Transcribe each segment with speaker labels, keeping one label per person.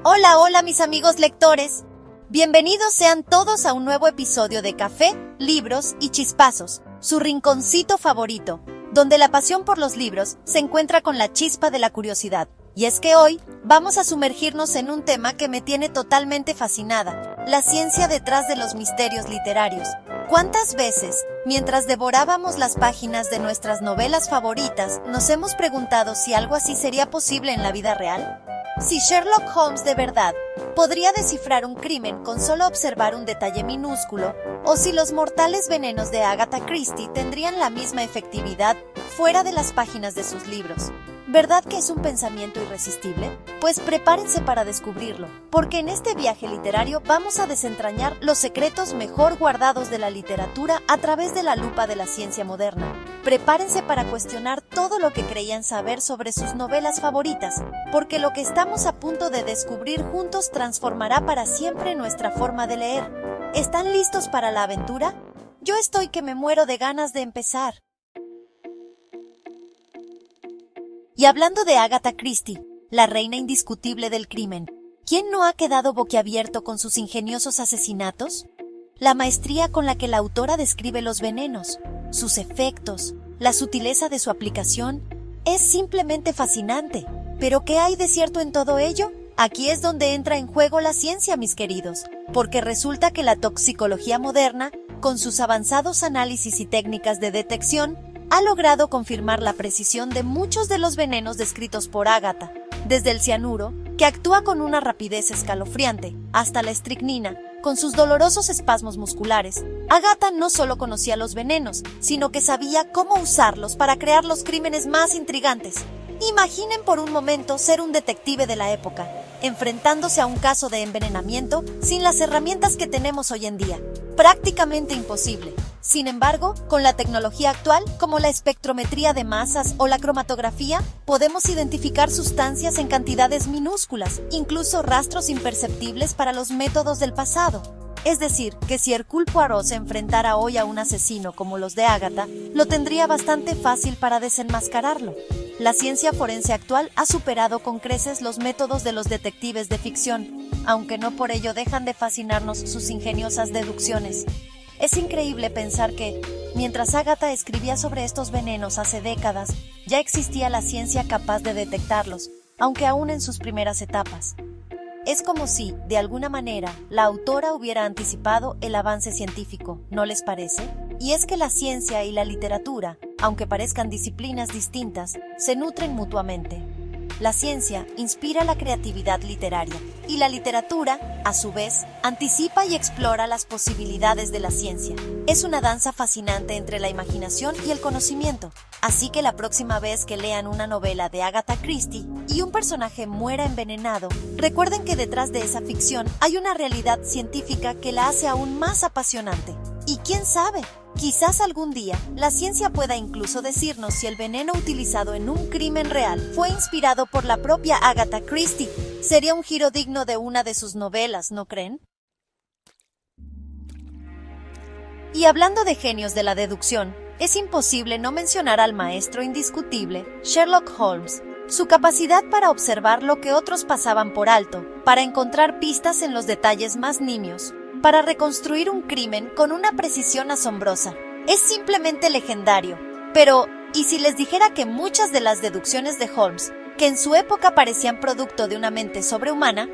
Speaker 1: Hola, hola mis amigos lectores. Bienvenidos sean todos a un nuevo episodio de Café, Libros y Chispazos, su rinconcito favorito, donde la pasión por los libros se encuentra con la chispa de la curiosidad. Y es que hoy vamos a sumergirnos en un tema que me tiene totalmente fascinada, la ciencia detrás de los misterios literarios. ¿Cuántas veces, mientras devorábamos las páginas de nuestras novelas favoritas, nos hemos preguntado si algo así sería posible en la vida real? Si Sherlock Holmes de verdad podría descifrar un crimen con solo observar un detalle minúsculo, o si los mortales venenos de Agatha Christie tendrían la misma efectividad fuera de las páginas de sus libros. ¿Verdad que es un pensamiento irresistible? Pues prepárense para descubrirlo, porque en este viaje literario vamos a desentrañar los secretos mejor guardados de la literatura a través de la lupa de la ciencia moderna. Prepárense para cuestionar todo lo que creían saber sobre sus novelas favoritas, porque lo que estamos a punto de descubrir juntos transformará para siempre nuestra forma de leer. ¿Están listos para la aventura? Yo estoy que me muero de ganas de empezar. Y hablando de Agatha Christie, la reina indiscutible del crimen, ¿quién no ha quedado boquiabierto con sus ingeniosos asesinatos? La maestría con la que la autora describe los venenos, sus efectos, la sutileza de su aplicación, es simplemente fascinante. ¿Pero qué hay de cierto en todo ello? Aquí es donde entra en juego la ciencia, mis queridos, porque resulta que la toxicología moderna, con sus avanzados análisis y técnicas de detección, ha logrado confirmar la precisión de muchos de los venenos descritos por Agatha, desde el cianuro, que actúa con una rapidez escalofriante, hasta la estricnina, con sus dolorosos espasmos musculares. Agatha no solo conocía los venenos, sino que sabía cómo usarlos para crear los crímenes más intrigantes. Imaginen por un momento ser un detective de la época, enfrentándose a un caso de envenenamiento sin las herramientas que tenemos hoy en día. Prácticamente imposible. Sin embargo, con la tecnología actual, como la espectrometría de masas o la cromatografía, podemos identificar sustancias en cantidades minúsculas, incluso rastros imperceptibles para los métodos del pasado. Es decir, que si Hercule Poirot se enfrentara hoy a un asesino como los de Agatha, lo tendría bastante fácil para desenmascararlo. La ciencia forense actual ha superado con creces los métodos de los detectives de ficción, aunque no por ello dejan de fascinarnos sus ingeniosas deducciones. Es increíble pensar que, mientras Agatha escribía sobre estos venenos hace décadas, ya existía la ciencia capaz de detectarlos, aunque aún en sus primeras etapas. Es como si, de alguna manera, la autora hubiera anticipado el avance científico, ¿no les parece? Y es que la ciencia y la literatura, aunque parezcan disciplinas distintas, se nutren mutuamente. La ciencia inspira la creatividad literaria, y la literatura, a su vez, anticipa y explora las posibilidades de la ciencia. Es una danza fascinante entre la imaginación y el conocimiento. Así que la próxima vez que lean una novela de Agatha Christie y un personaje muera envenenado, recuerden que detrás de esa ficción hay una realidad científica que la hace aún más apasionante. Y quién sabe, quizás algún día la ciencia pueda incluso decirnos si el veneno utilizado en un crimen real fue inspirado por la propia Agatha Christie. Sería un giro digno de una de sus novelas, ¿no creen? Y hablando de genios de la deducción, es imposible no mencionar al maestro indiscutible, Sherlock Holmes. Su capacidad para observar lo que otros pasaban por alto, para encontrar pistas en los detalles más nimios, para reconstruir un crimen con una precisión asombrosa. Es simplemente legendario. Pero, ¿y si les dijera que muchas de las deducciones de Holmes, que en su época parecían producto de una mente sobrehumana,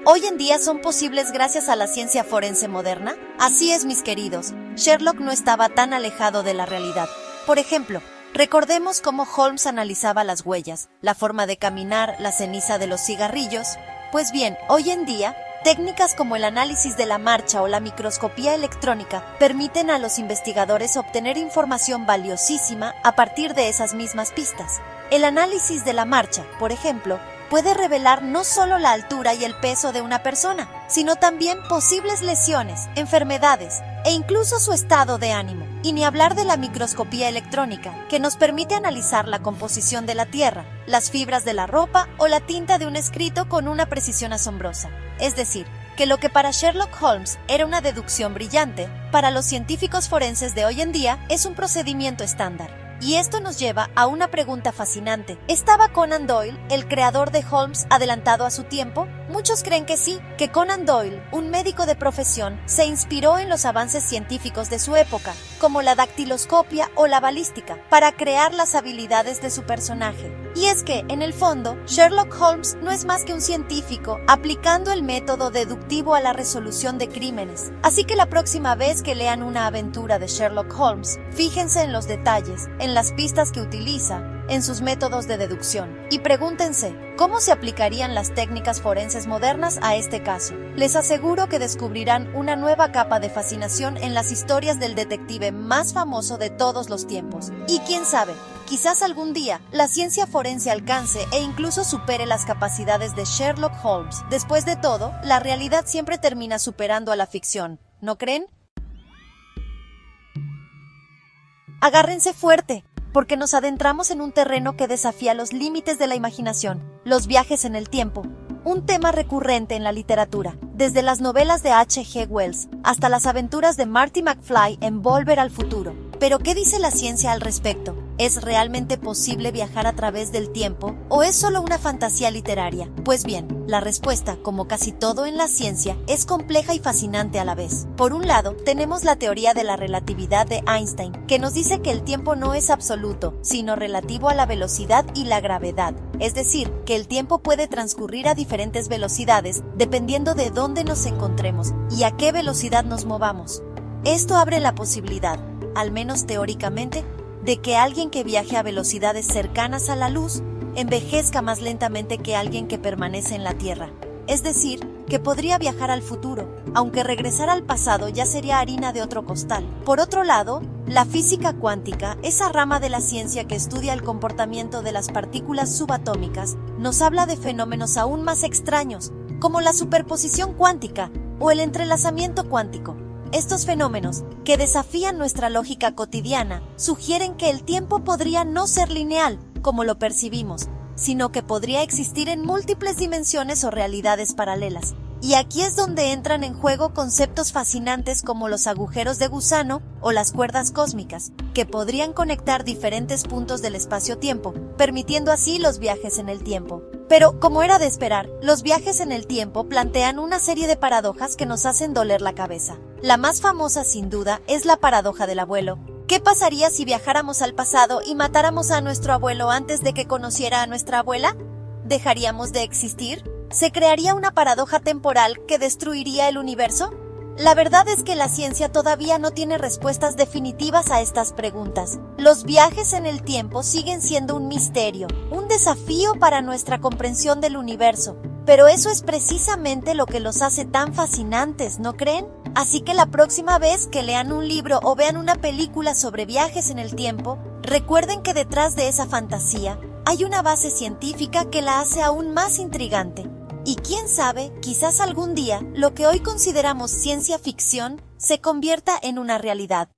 Speaker 1: hoy en día son posibles gracias a la ciencia forense moderna? Así es, mis queridos, Sherlock no estaba tan alejado de la realidad. Por ejemplo, recordemos cómo Holmes analizaba las huellas, la forma de caminar, la ceniza de los cigarrillos. Pues bien, hoy en día, técnicas como el análisis de la marcha o la microscopía electrónica permiten a los investigadores obtener información valiosísima a partir de esas mismas pistas. El análisis de la marcha, por ejemplo, puede revelar no solo la altura y el peso de una persona, sino también posibles lesiones, enfermedades e incluso su estado de ánimo. Y ni hablar de la microscopía electrónica, que nos permite analizar la composición de la tierra, las fibras de la ropa o la tinta de un escrito con una precisión asombrosa. Es decir, que lo que para Sherlock Holmes era una deducción brillante, para los científicos forenses de hoy en día es un procedimiento estándar. Y esto nos lleva a una pregunta fascinante. ¿Estaba Conan Doyle, el creador de Holmes, adelantado a su tiempo? Muchos creen que sí, que Conan Doyle, un médico de profesión, se inspiró en los avances científicos de su época, como la dactiloscopia o la balística, para crear las habilidades de su personaje. Y es que, en el fondo, Sherlock Holmes no es más que un científico aplicando el método deductivo a la resolución de crímenes. Así que la próxima vez que lean una aventura de Sherlock Holmes, fíjense en los detalles, en las pistas que utiliza, en sus métodos de deducción. Y pregúntense, ¿cómo se aplicarían las técnicas forenses modernas a este caso? Les aseguro que descubrirán una nueva capa de fascinación en las historias del detective más famoso de todos los tiempos. Y quién sabe, quizás algún día la ciencia forense alcance e incluso supere las capacidades de Sherlock Holmes. Después de todo, la realidad siempre termina superando a la ficción, ¿no creen? Agárrense fuerte, porque nos adentramos en un terreno que desafía los límites de la imaginación, los viajes en el tiempo, un tema recurrente en la literatura, desde las novelas de H.G. Wells hasta las aventuras de Marty McFly en Volver al Futuro. Pero, ¿qué dice la ciencia al respecto? ¿Es realmente posible viajar a través del tiempo o es solo una fantasía literaria? Pues bien, la respuesta, como casi todo en la ciencia, es compleja y fascinante a la vez. Por un lado, tenemos la teoría de la relatividad de Einstein, que nos dice que el tiempo no es absoluto, sino relativo a la velocidad y la gravedad. Es decir, que el tiempo puede transcurrir a diferentes velocidades dependiendo de dónde nos encontremos y a qué velocidad nos movamos. Esto abre la posibilidad, al menos teóricamente, de que alguien que viaje a velocidades cercanas a la luz envejezca más lentamente que alguien que permanece en la Tierra. Es decir, que podría viajar al futuro, aunque regresar al pasado ya sería harina de otro costal. Por otro lado, la física cuántica, esa rama de la ciencia que estudia el comportamiento de las partículas subatómicas, nos habla de fenómenos aún más extraños, como la superposición cuántica o el entrelazamiento cuántico. Estos fenómenos, que desafían nuestra lógica cotidiana, sugieren que el tiempo podría no ser lineal, como lo percibimos, sino que podría existir en múltiples dimensiones o realidades paralelas. Y aquí es donde entran en juego conceptos fascinantes como los agujeros de gusano o las cuerdas cósmicas, que podrían conectar diferentes puntos del espacio-tiempo, permitiendo así los viajes en el tiempo. Pero, como era de esperar, los viajes en el tiempo plantean una serie de paradojas que nos hacen doler la cabeza. La más famosa, sin duda, es la paradoja del abuelo. ¿Qué pasaría si viajáramos al pasado y matáramos a nuestro abuelo antes de que conociera a nuestra abuela? ¿Dejaríamos de existir? ¿Se crearía una paradoja temporal que destruiría el universo? La verdad es que la ciencia todavía no tiene respuestas definitivas a estas preguntas. Los viajes en el tiempo siguen siendo un misterio, un desafío para nuestra comprensión del universo. Pero eso es precisamente lo que los hace tan fascinantes, ¿no creen? Así que la próxima vez que lean un libro o vean una película sobre viajes en el tiempo, recuerden que detrás de esa fantasía hay una base científica que la hace aún más intrigante. Y quién sabe, quizás algún día lo que hoy consideramos ciencia ficción se convierta en una realidad.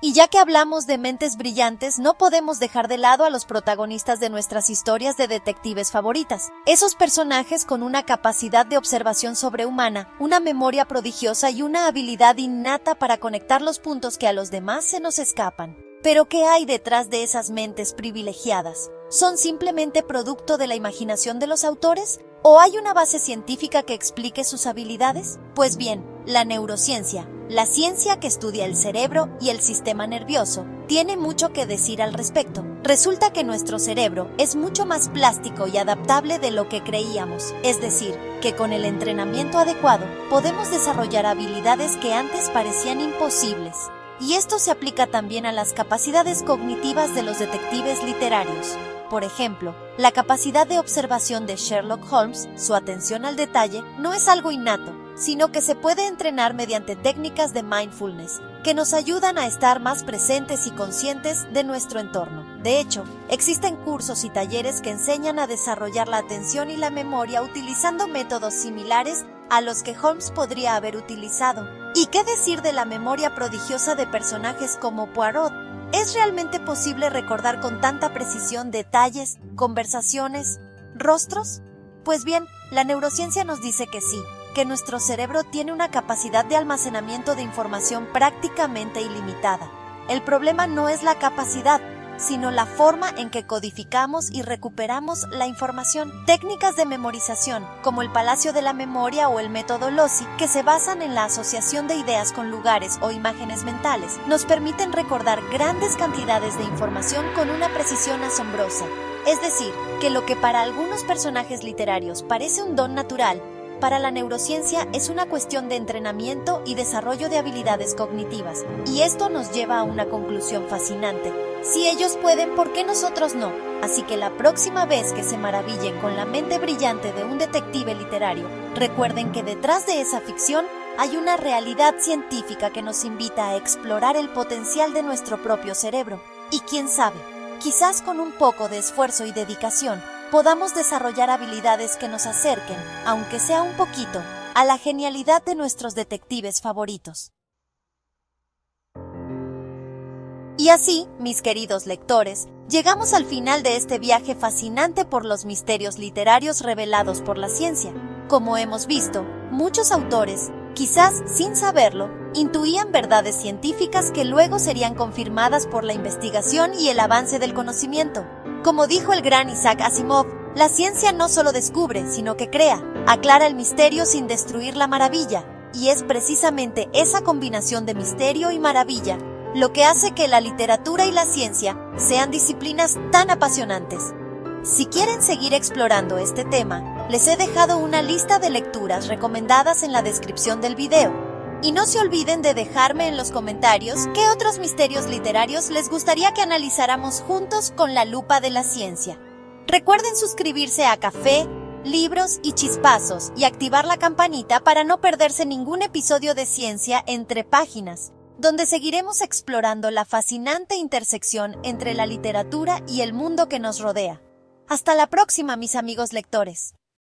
Speaker 1: Y ya que hablamos de mentes brillantes, no podemos dejar de lado a los protagonistas de nuestras historias de detectives favoritas. Esos personajes con una capacidad de observación sobrehumana, una memoria prodigiosa y una habilidad innata para conectar los puntos que a los demás se nos escapan. Pero ¿qué hay detrás de esas mentes privilegiadas? ¿Son simplemente producto de la imaginación de los autores? ¿O hay una base científica que explique sus habilidades? Pues bien, la neurociencia, la ciencia que estudia el cerebro y el sistema nervioso, tiene mucho que decir al respecto. Resulta que nuestro cerebro es mucho más plástico y adaptable de lo que creíamos, es decir, que con el entrenamiento adecuado podemos desarrollar habilidades que antes parecían imposibles. Y esto se aplica también a las capacidades cognitivas de los detectives literarios. Por ejemplo, la capacidad de observación de Sherlock Holmes, su atención al detalle, no es algo innato, sino que se puede entrenar mediante técnicas de mindfulness, que nos ayudan a estar más presentes y conscientes de nuestro entorno. De hecho, existen cursos y talleres que enseñan a desarrollar la atención y la memoria utilizando métodos similares a los que Holmes podría haber utilizado. ¿Y qué decir de la memoria prodigiosa de personajes como Poirot? ¿Es realmente posible recordar con tanta precisión detalles, conversaciones, rostros? Pues bien, la neurociencia nos dice que sí, que nuestro cerebro tiene una capacidad de almacenamiento de información prácticamente ilimitada. El problema no es la capacidad, sino la forma en que codificamos y recuperamos la información. Técnicas de memorización, como el Palacio de la Memoria o el método Loci, que se basan en la asociación de ideas con lugares o imágenes mentales, nos permiten recordar grandes cantidades de información con una precisión asombrosa. Es decir, que lo que para algunos personajes literarios parece un don natural, para la neurociencia es una cuestión de entrenamiento y desarrollo de habilidades cognitivas. Y esto nos lleva a una conclusión fascinante. Si ellos pueden, ¿por qué nosotros no? Así que la próxima vez que se maravillen con la mente brillante de un detective literario, recuerden que detrás de esa ficción hay una realidad científica que nos invita a explorar el potencial de nuestro propio cerebro. Y quién sabe, quizás con un poco de esfuerzo y dedicación, podamos desarrollar habilidades que nos acerquen, aunque sea un poquito, a la genialidad de nuestros detectives favoritos. Y así, mis queridos lectores, llegamos al final de este viaje fascinante por los misterios literarios revelados por la ciencia. Como hemos visto, muchos autores, quizás sin saberlo, intuían verdades científicas que luego serían confirmadas por la investigación y el avance del conocimiento. Como dijo el gran Isaac Asimov, la ciencia no solo descubre, sino que crea, aclara el misterio sin destruir la maravilla, y es precisamente esa combinación de misterio y maravilla lo que hace que la literatura y la ciencia sean disciplinas tan apasionantes. Si quieren seguir explorando este tema, les he dejado una lista de lecturas recomendadas en la descripción del video. Y no se olviden de dejarme en los comentarios qué otros misterios literarios les gustaría que analizáramos juntos con la lupa de la ciencia. Recuerden suscribirse a Café, Libros y Chispazos y activar la campanita para no perderse ningún episodio de Ciencia entre páginas, donde seguiremos explorando la fascinante intersección entre la literatura y el mundo que nos rodea. Hasta la próxima, mis amigos lectores.